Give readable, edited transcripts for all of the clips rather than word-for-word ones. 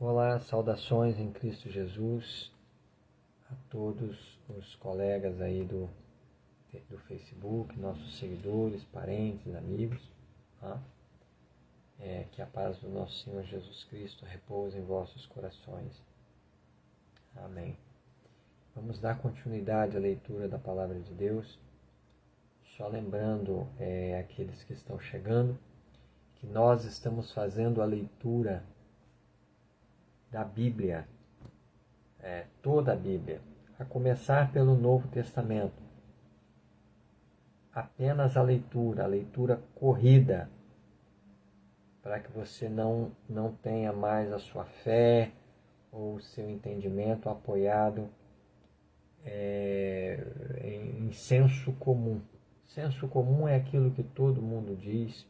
Olá, saudações em Cristo Jesus a todos os colegas aí do Facebook, nossos seguidores, parentes, amigos. Tá? Que a paz do nosso Senhor Jesus Cristo repouse em vossos corações. Amém. Vamos dar continuidade à leitura da Palavra de Deus. Só lembrando aqueles que estão chegando, que nós estamos fazendo a leitura da Bíblia, toda a Bíblia, a começar pelo Novo Testamento. Apenas a leitura corrida, para que você não tenha mais a sua fé ou o seu entendimento apoiado em senso comum. Senso comum é aquilo que todo mundo diz,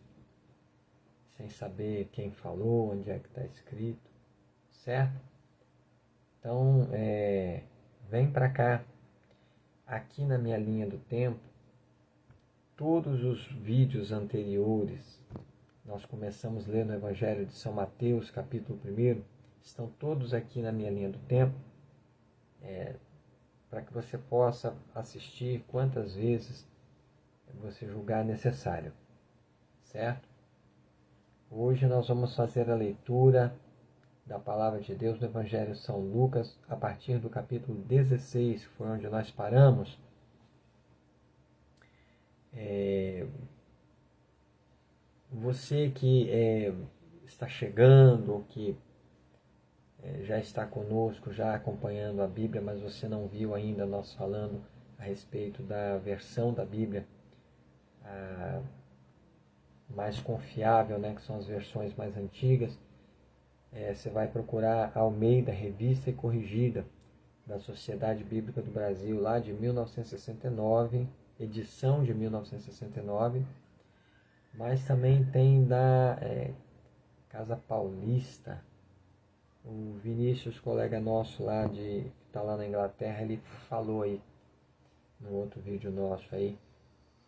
sem saber quem falou, onde é que está escrito, certo? Então, vem para cá. Aqui na minha linha do tempo, todos os vídeos anteriores, nós começamos a ler no Evangelho de São Mateus, capítulo 1, estão todos aqui na minha linha do tempo, para que você possa assistir quantas vezes você julgar necessário, certo? Hoje nós vamos fazer a leitura da Palavra de Deus no Evangelho de São Lucas, a partir do capítulo 16, que foi onde nós paramos. Você que está chegando, ou que já está conosco, já acompanhando a Bíblia, mas você não viu ainda nós falando a respeito da versão da Bíblia mais confiável, que são as versões mais antigas, você vai procurar Almeida, Revista e Corrigida, da Sociedade Bíblica do Brasil, lá de 1969, edição de 1969, mas também tem da Casa Paulista. O Vinícius, colega nosso lá que está lá na Inglaterra, ele falou aí, no outro vídeo nosso aí,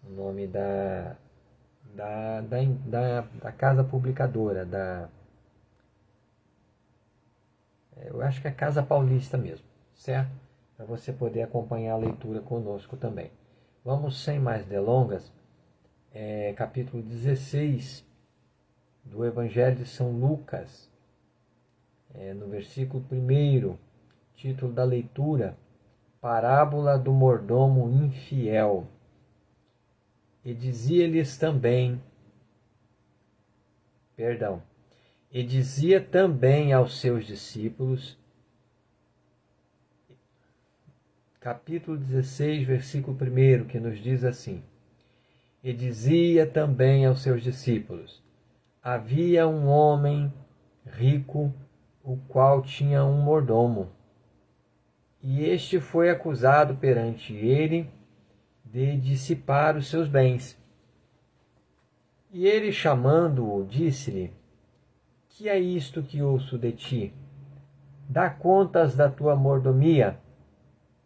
o nome da casa publicadora, eu acho que é Casa Paulista mesmo, certo? Para você poder acompanhar a leitura conosco também. Vamos, sem mais delongas, capítulo 16 do Evangelho de São Lucas, no versículo 1, título da leitura, Parábola do mordomo infiel. E dizia-lhes também, e dizia também aos seus discípulos, capítulo 16, versículo 1, que nos diz assim: e dizia também aos seus discípulos, havia um homem rico, o qual tinha um mordomo, e este foi acusado perante ele de dissipar os seus bens. E ele, chamando-o, disse-lhe: que é isto que ouço de ti? Dá contas da tua mordomia,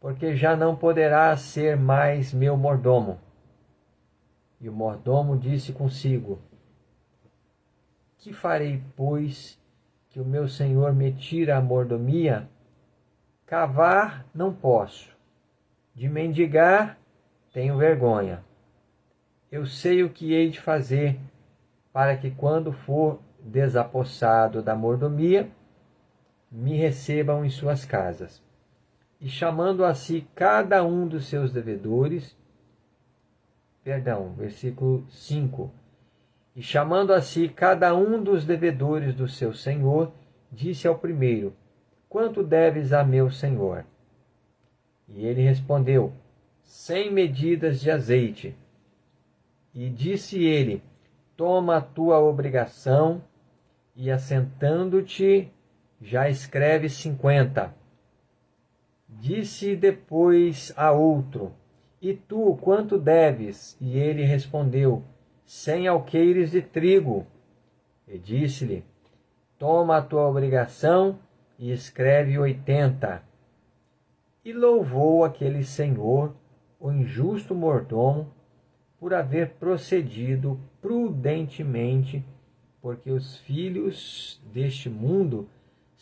porque já não poderás ser mais meu mordomo. E o mordomo disse consigo: que farei, pois, que o meu senhor me tira a mordomia? Cavar não posso, de mendigar tenho vergonha. Eu sei o que hei de fazer, para que quando for desapossado da mordomia, me recebam em suas casas. E chamando a si cada um dos seus devedores, versículo 5, e chamando a si cada um dos devedores do seu senhor, disse ao primeiro: quanto deves a meu senhor? E ele respondeu: 100 medidas de azeite. E disse ele: toma a tua obrigação, e assentando-te, já escreve 50. Disse depois a outro: e tu quanto deves? E ele respondeu: 100 alqueires de trigo. E disse-lhe: toma a tua obrigação, e escreve 80. E louvou aquele senhor, o injusto mordomo, por haver procedido prudentemente, porque os filhos deste mundo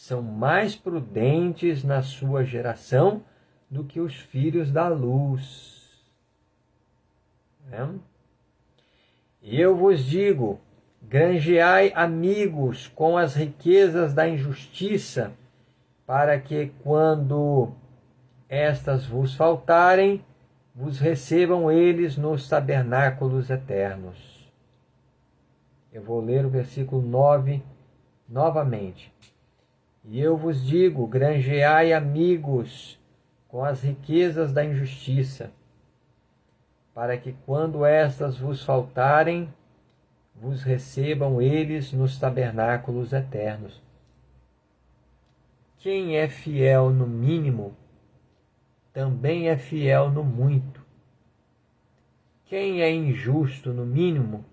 são mais prudentes na sua geração do que os filhos da luz. E eu vos digo, granjeai amigos com as riquezas da injustiça, para que, quando estas vos faltarem, vos recebam eles nos tabernáculos eternos. Eu vou ler o versículo 9 novamente. E eu vos digo, granjeai amigos com as riquezas da injustiça, para que, quando estas vos faltarem, vos recebam eles nos tabernáculos eternos. Quem é fiel no mínimo, também é fiel no muito. Quem é injusto no mínimo,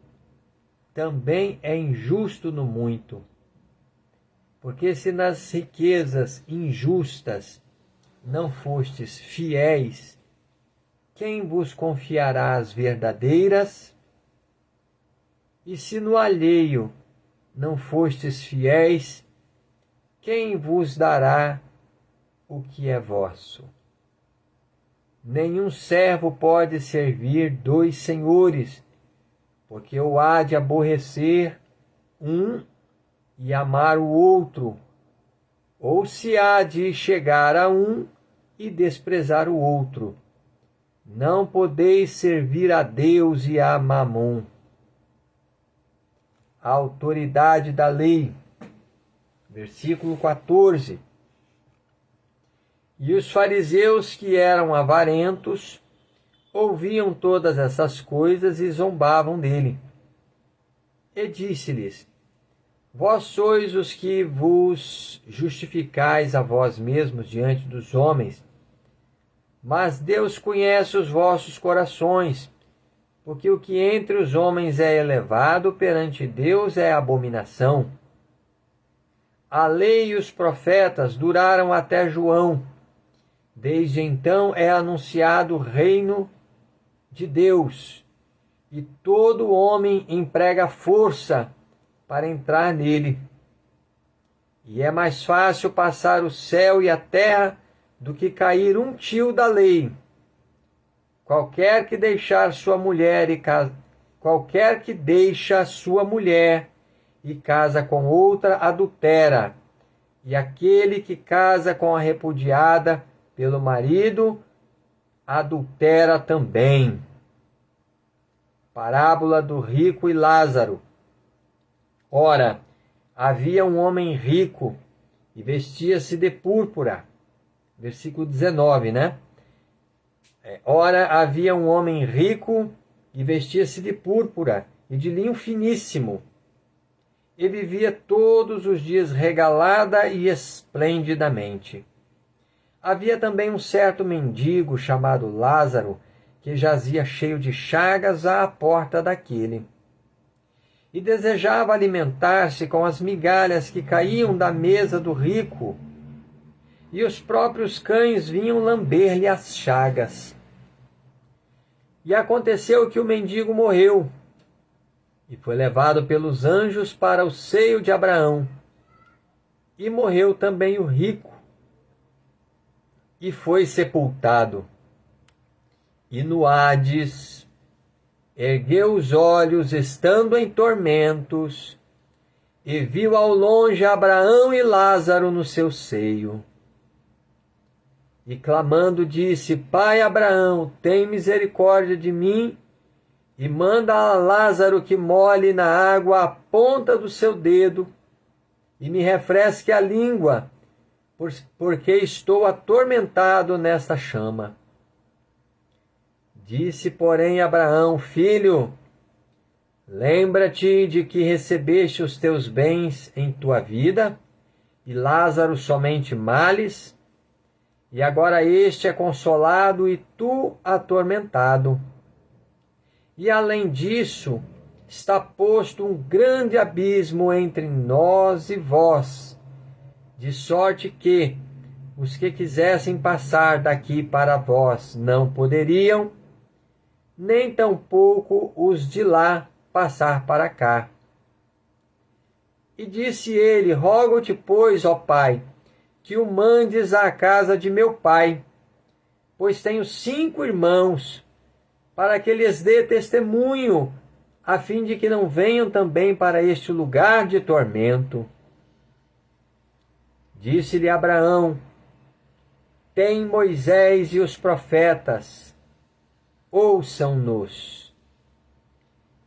também é injusto no muito. Porque se nas riquezas injustas não fostes fiéis, quem vos confiará as verdadeiras? E se no alheio não fostes fiéis, quem vos dará o que é vosso? Nenhum servo pode servir 2 senhores, porque ou há de aborrecer um e amar o outro, ou se há de chegar a um e desprezar o outro. Não podeis servir a Deus e a Mamon. A autoridade da lei. Versículo 14. E os fariseus, que eram avarentos, ouviam todas essas coisas e zombavam dele. E disse-lhes: Vós sois os que vos justificais a vós mesmos diante dos homens, mas Deus conhece os vossos corações, porque o que entre os homens é elevado, perante Deus é abominação. A lei e os profetas duraram até João. Desde então é anunciado o reino de Deus, e todo homem emprega força para entrar nele. E é mais fácil passar o céu e a terra do que cair um tio da lei. Qualquer que deixa sua mulher e casa com outra adultera, e aquele que casa com a repudiada pelo marido adultera também. Parábola do rico e Lázaro. Ora, havia um homem rico e vestia-se de púrpura. Versículo 19, né? Ora, havia um homem rico e vestia-se de púrpura e de linho finíssimo, e vivia todos os dias regalada e esplendidamente. Havia também um certo mendigo chamado Lázaro, que jazia cheio de chagas à porta daquele, e desejava alimentar-se com as migalhas que caíam da mesa do rico, e os próprios cães vinham lamber-lhe as chagas. E aconteceu que o mendigo morreu, e foi levado pelos anjos para o seio de Abraão. E morreu também o rico, e foi sepultado. E no Hades ergueu os olhos, estando em tormentos, e viu ao longe Abraão e Lázaro no seu seio. E clamando disse: Pai Abraão, tem misericórdia de mim, e manda a Lázaro que molhe na água a ponta do seu dedo, e me refresque a língua, porque estou atormentado nesta chama. Disse, porém, Abraão: Filho, lembra-te de que recebeste os teus bens em tua vida, e Lázaro somente males, e agora este é consolado e tu atormentado. E além disso, está posto um grande abismo entre nós e vós, de sorte que os que quisessem passar daqui para vós não poderiam, nem tampouco os de lá passar para cá. E disse ele: rogo-te, pois, ó pai, que o mandes à casa de meu pai, pois tenho 5 irmãos, para que lhes dê testemunho, a fim de que não venham também para este lugar de tormento. Disse-lhe Abraão: tem Moisés e os profetas, ouçam-nos.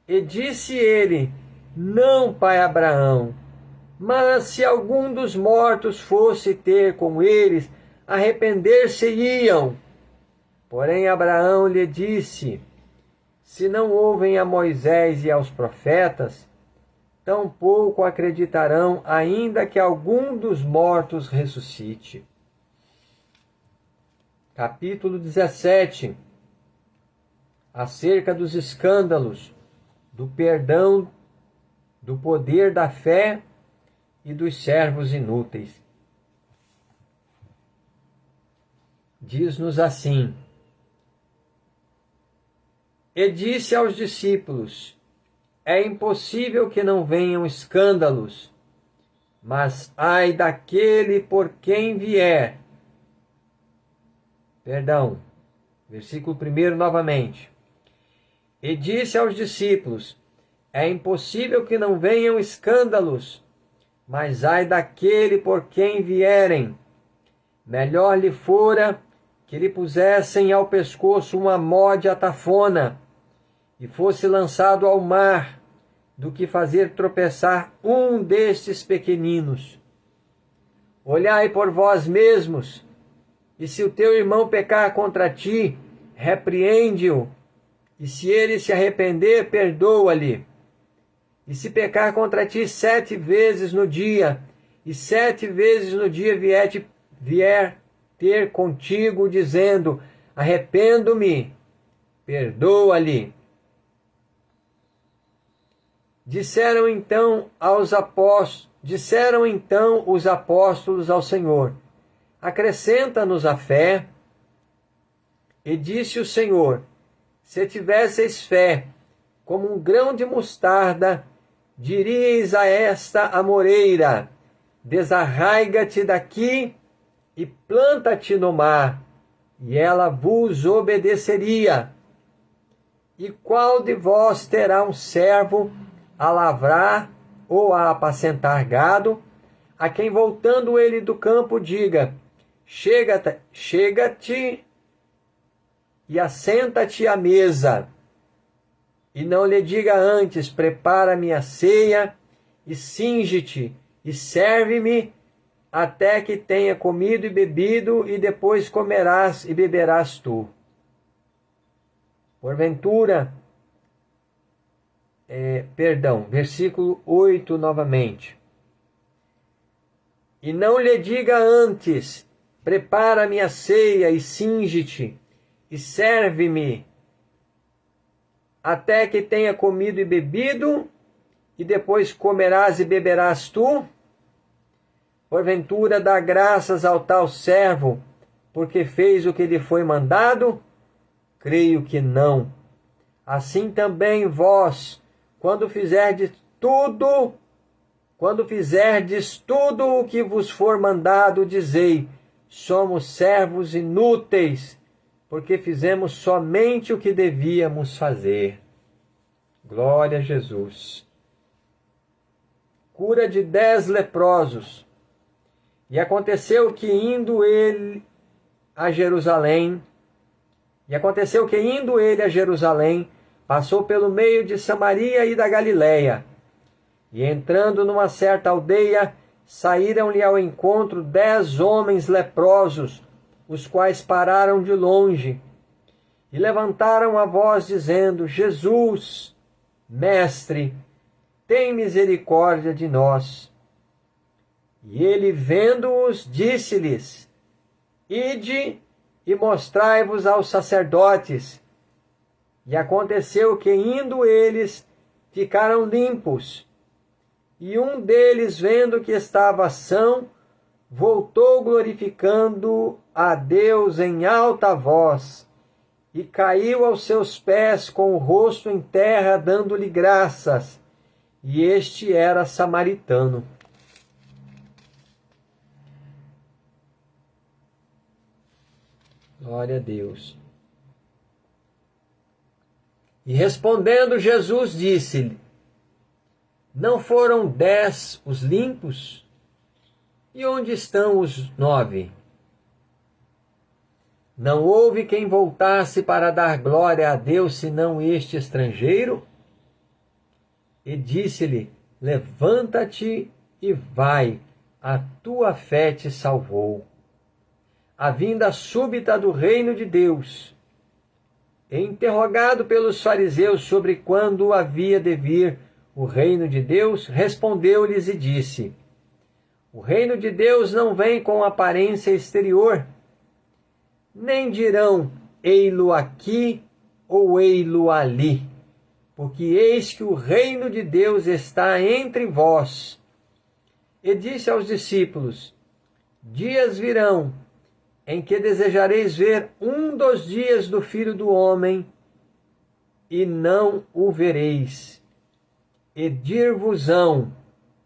E disse ele: não, pai Abraão, mas se algum dos mortos fosse ter com eles, arrepender-se-iam. Porém Abraão lhe disse: se não ouvem a Moisés e aos profetas, tampouco acreditarão, ainda que algum dos mortos ressuscite. Capítulo 17. Acerca dos escândalos, do perdão, do poder da fé e dos servos inúteis. Diz-nos assim: e disse aos discípulos: é impossível que não venham escândalos, mas ai daquele por quem vier. Versículo 1 novamente. E disse aos discípulos: é impossível que não venham escândalos, mas ai daquele por quem vierem. Melhor lhe fora que lhe pusessem ao pescoço uma mó de atafona e fosse lançado ao mar, do que fazer tropeçar um destes pequeninos. Olhai por vós mesmos, e se o teu irmão pecar contra ti, repreende-o, e se ele se arrepender, perdoa-lhe. E se pecar contra ti 7 vezes no dia, e 7 vezes no dia vier ter contigo, dizendo: arrependo-me, perdoa-lhe. Disseram então os apóstolos ao Senhor: acrescenta-nos a fé. E disse o Senhor: se tivesseis fé como um grão de mostarda, diríeis a esta amoreira: desarraiga-te daqui e planta-te no mar, e ela vos obedeceria. E qual de vós terá um servo a lavrar ou a apacentar gado, a quem, voltando ele do campo, diga: chega-te e assenta-te à mesa, e não lhe diga antes: prepara-me a ceia, e cinge-te, e serve-me, até que tenha comido e bebido, e depois comerás e beberás tu. Porventura, versículo 8 novamente. E não lhe diga antes: prepara-me a ceia, e cinge-te, e serve-me, até que tenha comido e bebido, e depois comerás e beberás tu? Porventura dá graças ao tal servo, porque fez o que lhe foi mandado? Creio que não. Assim também vós, quando fizerdes tudo o que vos for mandado, dizei: somos servos inúteis, porque fizemos somente o que devíamos fazer. Glória a Jesus. Cura de 10 leprosos. E aconteceu que indo ele a Jerusalém, passou pelo meio de Samaria e da Galileia. E entrando numa certa aldeia, saíram-lhe ao encontro 10 homens leprosos, os quais pararam de longe e levantaram a voz, dizendo: Jesus, Mestre, tem misericórdia de nós. E ele, vendo-os, disse-lhes: ide e mostrai-vos aos sacerdotes. E aconteceu que, indo eles, ficaram limpos. E um deles, vendo que estava são, voltou glorificando a Deus em alta voz, e caiu aos seus pés com o rosto em terra, dando-lhe graças. e este era samaritano. Glória a Deus. E respondendo Jesus disse-lhe: não foram 10 os limpos? E onde estão os 9? Não houve quem voltasse para dar glória a Deus, senão este estrangeiro? E disse-lhe: levanta-te e vai, a tua fé te salvou. A vinda súbita do reino de Deus. E interrogado pelos fariseus sobre quando havia de vir o reino de Deus, respondeu-lhes e disse: o reino de Deus não vem com aparência exterior, nem dirão ei-lo aqui ou ei-lo ali, porque eis que o reino de Deus está entre vós. E disse aos discípulos: dias virão em que desejareis ver um dos dias do Filho do Homem, e não o vereis. E dir-vos-ão: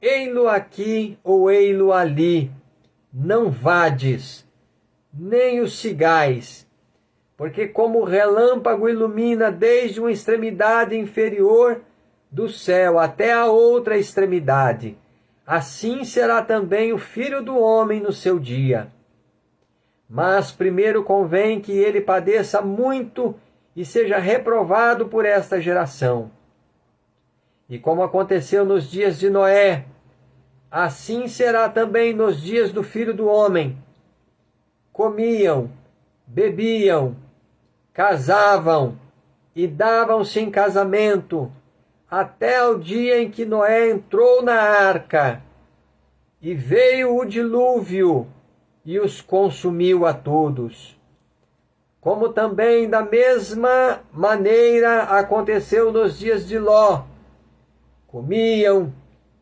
ei-lo aqui ou ei-lo ali, não vades, nem o sigais, porque como o relâmpago ilumina desde uma extremidade inferior do céu até a outra extremidade, assim será também o Filho do Homem no seu dia. Mas primeiro convém que ele padeça muito e seja reprovado por esta geração. E como aconteceu nos dias de Noé, assim será também nos dias do Filho do Homem. Comiam, bebiam, casavam e davam-se em casamento, até o dia em que Noé entrou na arca, e veio o dilúvio, e os consumiu a todos. Como também da mesma maneira aconteceu nos dias de Ló. Comiam,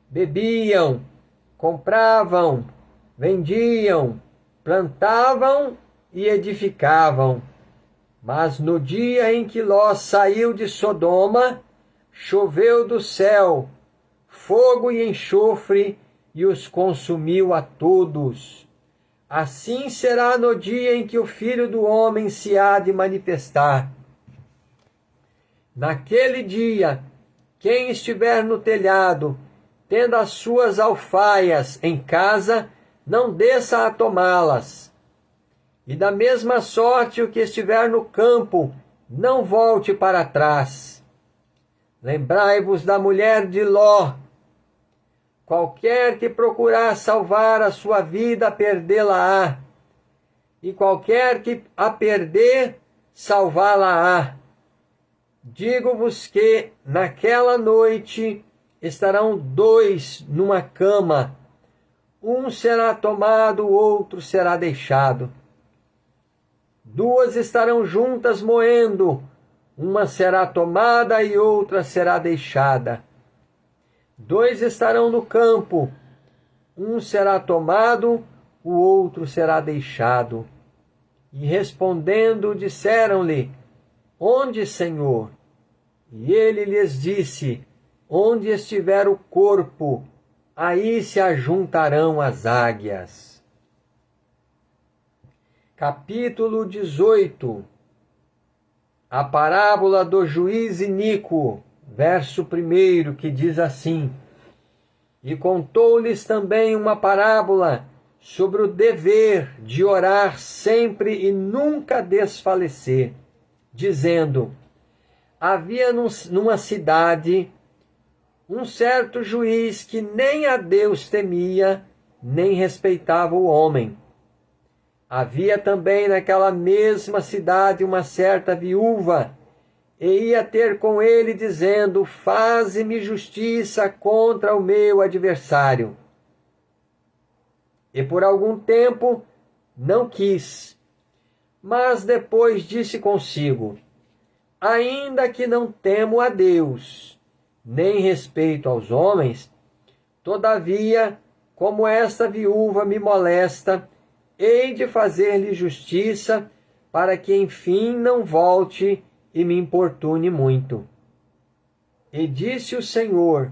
bebiam, compravam, vendiam, plantavam e edificavam. Mas no dia em que Ló saiu de Sodoma, choveu do céu fogo e enxofre e os consumiu a todos. Assim será no dia em que o Filho do Homem se há de manifestar. Naquele dia, quem estiver no telhado, tendo as suas alfaias em casa, não desça a tomá-las. E da mesma sorte o que estiver no campo, não volte para trás. Lembrai-vos da mulher de Ló. Qualquer que procurar salvar a sua vida, perdê-la-á. E qualquer que a perder, salvá-la-á. Digo-vos que naquela noite estarão 2 numa cama. Um será tomado, o outro será deixado. 2 estarão juntas moendo. Uma será tomada e outra será deixada. 2 estarão no campo, um será tomado, o outro será deixado. E respondendo, disseram-lhe: onde, Senhor? E ele lhes disse: onde estiver o corpo, aí se ajuntarão as águias. Capítulo 18. A parábola do juiz iníquo. Verso 1, que diz assim: e contou-lhes também uma parábola sobre o dever de orar sempre e nunca desfalecer, dizendo: havia numa cidade um certo juiz que nem a Deus temia, nem respeitava o homem. Havia também naquela mesma cidade uma certa viúva, e ia ter com ele, dizendo: faze-me justiça contra o meu adversário. E por algum tempo não quis, mas depois disse consigo: ainda que não temo a Deus, nem respeito aos homens, todavia, como esta viúva me molesta, hei de fazer-lhe justiça, para que enfim não volte e me importune muito. E disse o Senhor: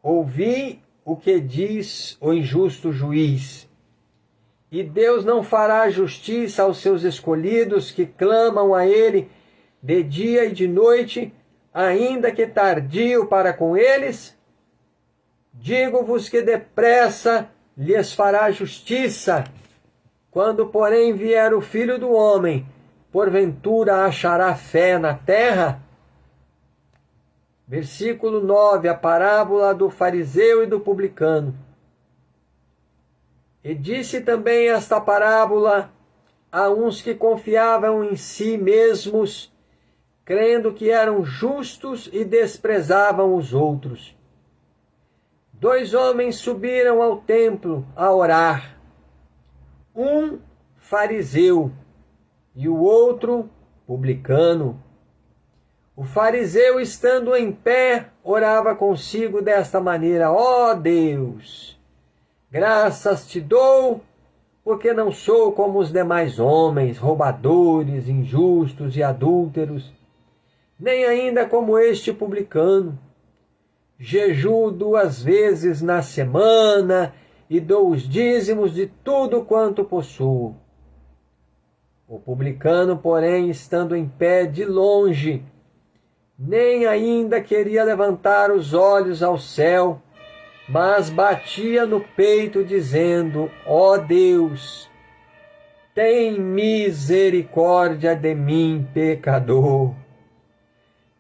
ouvi o que diz o injusto juiz. E Deus não fará justiça aos seus escolhidos que clamam a Ele de dia e de noite, ainda que tardio para com eles? Digo-vos que depressa lhes fará justiça. Quando, porém, vier o Filho do Homem, porventura achará fé na terra? Versículo 9, a parábola do fariseu e do publicano. E disse também esta parábola a uns que confiavam em si mesmos, crendo que eram justos e desprezavam os outros. 2 homens subiram ao templo a orar, um fariseu e o outro publicano. O fariseu, estando em pé, orava consigo desta maneira: ó Deus, graças te dou, porque não sou como os demais homens, roubadores, injustos e adúlteros, nem ainda como este publicano. Jejuo 2 vezes na semana e dou os dízimos de tudo quanto possuo. O publicano, porém, estando em pé de longe, nem ainda queria levantar os olhos ao céu, mas batia no peito, dizendo: ó Deus, tem misericórdia de mim, pecador.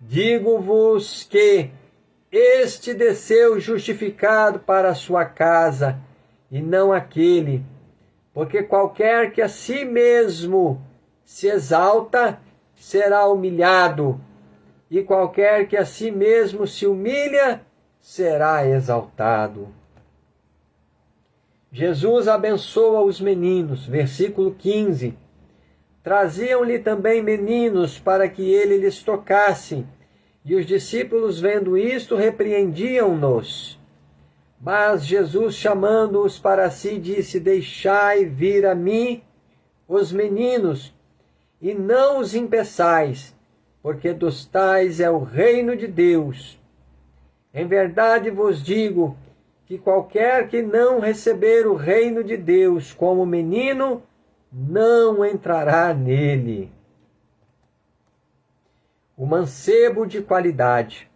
Digo-vos que este desceu justificado para a sua casa, e não aquele, porque qualquer que a si mesmo se exalta, será humilhado, e qualquer que a si mesmo se humilha, será exaltado. Jesus abençoa os meninos, versículo 15. Traziam-lhe também meninos para que ele lhes tocasse, e os discípulos, vendo isto, repreendiam-nos. Mas Jesus, chamando-os para si, disse: deixai vir a mim os meninos, e não os impeçais, porque dos tais é o reino de Deus. Em verdade vos digo que qualquer que não receber o reino de Deus como menino, não entrará nele. O mancebo de qualidade.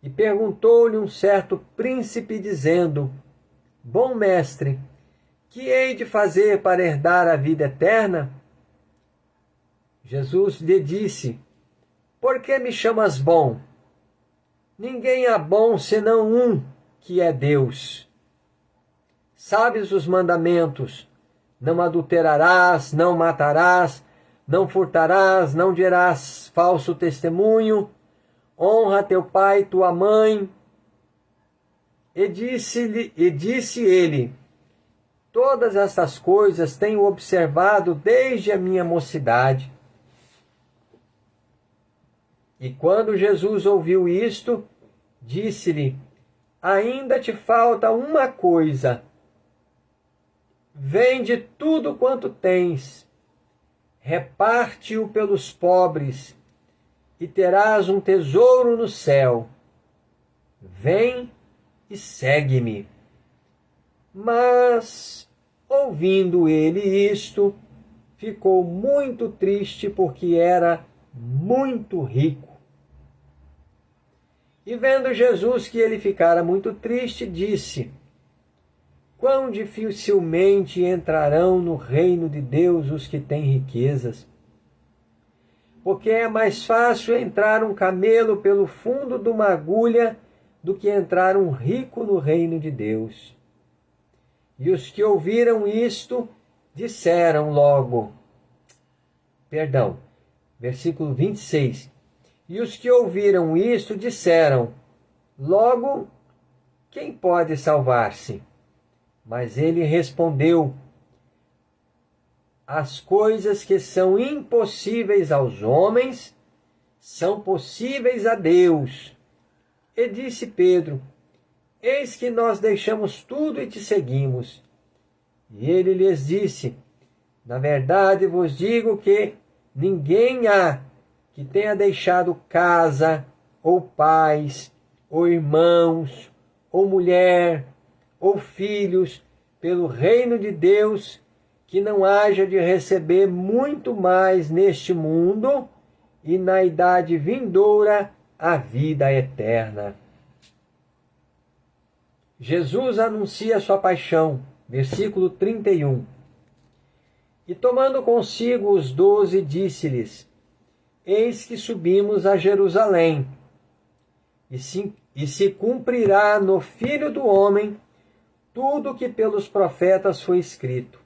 E perguntou-lhe um certo príncipe, dizendo: bom mestre, que hei de fazer para herdar a vida eterna? Jesus lhe disse: por que me chamas bom? Ninguém há bom senão um, que é Deus. Sabes os mandamentos: não adulterarás, não matarás, não furtarás, não dirás falso testemunho, honra teu pai e tua mãe. E disse ele: todas estas coisas tenho observado desde a minha mocidade. E quando Jesus ouviu isto, disse-lhe: ainda te falta uma coisa. Vende tudo quanto tens, reparte-o pelos pobres, e terás um tesouro no céu. Vem e segue-me. Mas, ouvindo ele isto, ficou muito triste, porque era muito rico. E vendo Jesus que ele ficara muito triste, disse: quão dificilmente entrarão no reino de Deus os que têm riquezas. Porque é mais fácil entrar um camelo pelo fundo de uma agulha do que entrar um rico no reino de Deus. E os que ouviram isto disseram logo, versículo 26. E os que ouviram isto disseram logo: quem pode salvar-se? Mas ele respondeu: as coisas que são impossíveis aos homens são possíveis a Deus. E disse Pedro: eis que nós deixamos tudo e te seguimos. E ele lhes disse: na verdade vos digo que ninguém há que tenha deixado casa, ou pais, ou irmãos, ou mulher, ou filhos, pelo reino de Deus, que não haja de receber muito mais neste mundo e na idade vindoura a vida eterna. Jesus anuncia sua paixão, versículo 31. E tomando consigo os 12, disse-lhes: Eis que subimos a Jerusalém, e se cumprirá no Filho do Homem tudo o que pelos profetas foi escrito.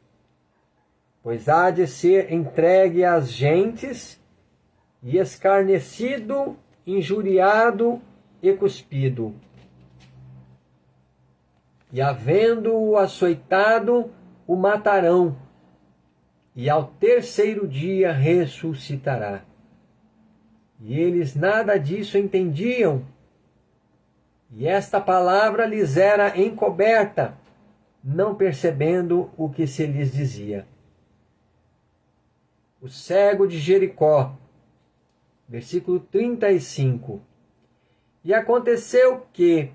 Pois há de ser entregue às gentes, e escarnecido, injuriado e cuspido. E havendo-o açoitado, o matarão, e ao terceiro dia ressuscitará. E eles nada disso entendiam, e esta palavra lhes era encoberta, não percebendo o que se lhes dizia. O cego de Jericó, versículo 35. E aconteceu que,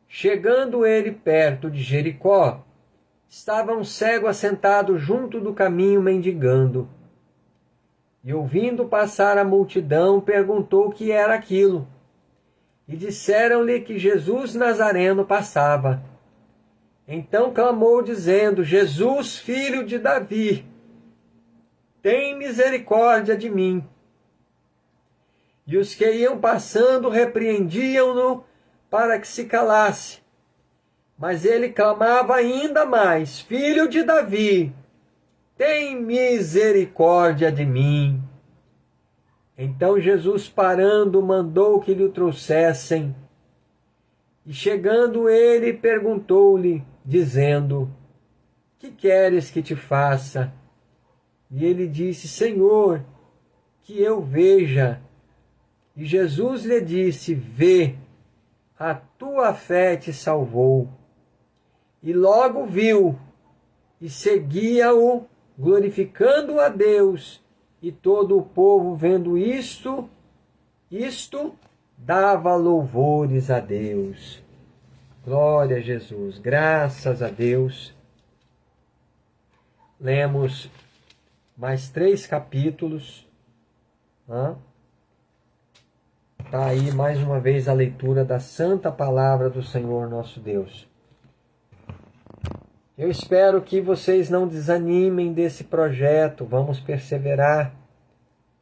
chegando ele perto de Jericó, estava um cego assentado junto do caminho mendigando. E ouvindo passar a multidão, perguntou o que era aquilo. E disseram-lhe que Jesus Nazareno passava. Então clamou, dizendo: Jesus, filho de Davi, tem misericórdia de mim. E os que iam passando repreendiam-no para que se calasse. Mas ele clamava ainda mais: Filho de Davi, tem misericórdia de mim. Então Jesus, parando, mandou que lhe o trouxessem. E chegando ele, perguntou-lhe, dizendo: Que queres que te faça? E ele disse: Senhor, que eu veja. E Jesus lhe disse: Vê, a tua fé te salvou. E logo viu, e seguia-o, glorificando a Deus. E todo o povo, vendo isto, dava louvores a Deus. Glória a Jesus, graças a Deus. Lemos mais 3 capítulos. Está aí mais uma vez a leitura da santa palavra do Senhor nosso Deus. Eu espero que vocês não desanimem desse projeto. Vamos perseverar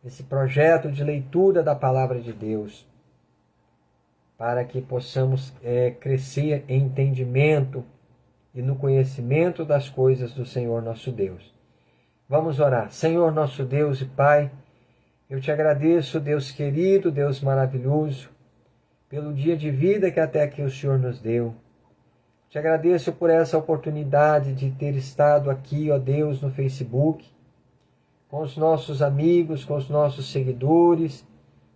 nesse projeto de leitura da palavra de Deus, para que possamos crescer em entendimento e no conhecimento das coisas do Senhor nosso Deus. Vamos orar. Senhor nosso Deus e Pai, eu te agradeço, Deus querido, Deus maravilhoso, pelo dia de vida que até aqui o Senhor nos deu. Te agradeço por essa oportunidade de ter estado aqui, ó Deus, no Facebook, com os nossos amigos, com os nossos seguidores,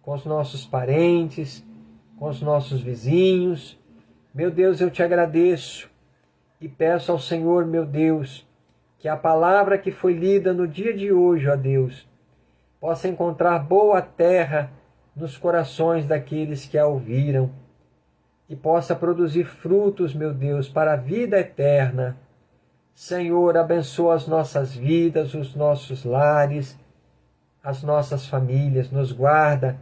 com os nossos parentes, com os nossos vizinhos. Meu Deus, eu te agradeço e peço ao Senhor, meu Deus, que a palavra que foi lida no dia de hoje, ó Deus, possa encontrar boa terra nos corações daqueles que a ouviram e possa produzir frutos, meu Deus, para a vida eterna. Senhor, abençoa as nossas vidas, os nossos lares, as nossas famílias, nos guarda,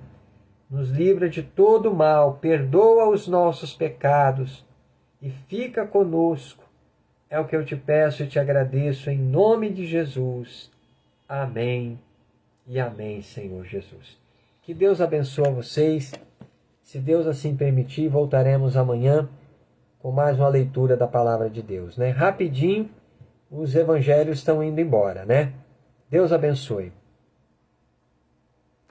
nos livra de todo mal, perdoa os nossos pecados e fica conosco. É o que eu te peço e te agradeço em nome de Jesus. Amém e amém, Senhor Jesus. Que Deus abençoe vocês. Se Deus assim permitir, voltaremos amanhã com mais uma leitura da palavra de Deus, né? Rapidinho, os evangelhos estão indo embora, né? Deus abençoe.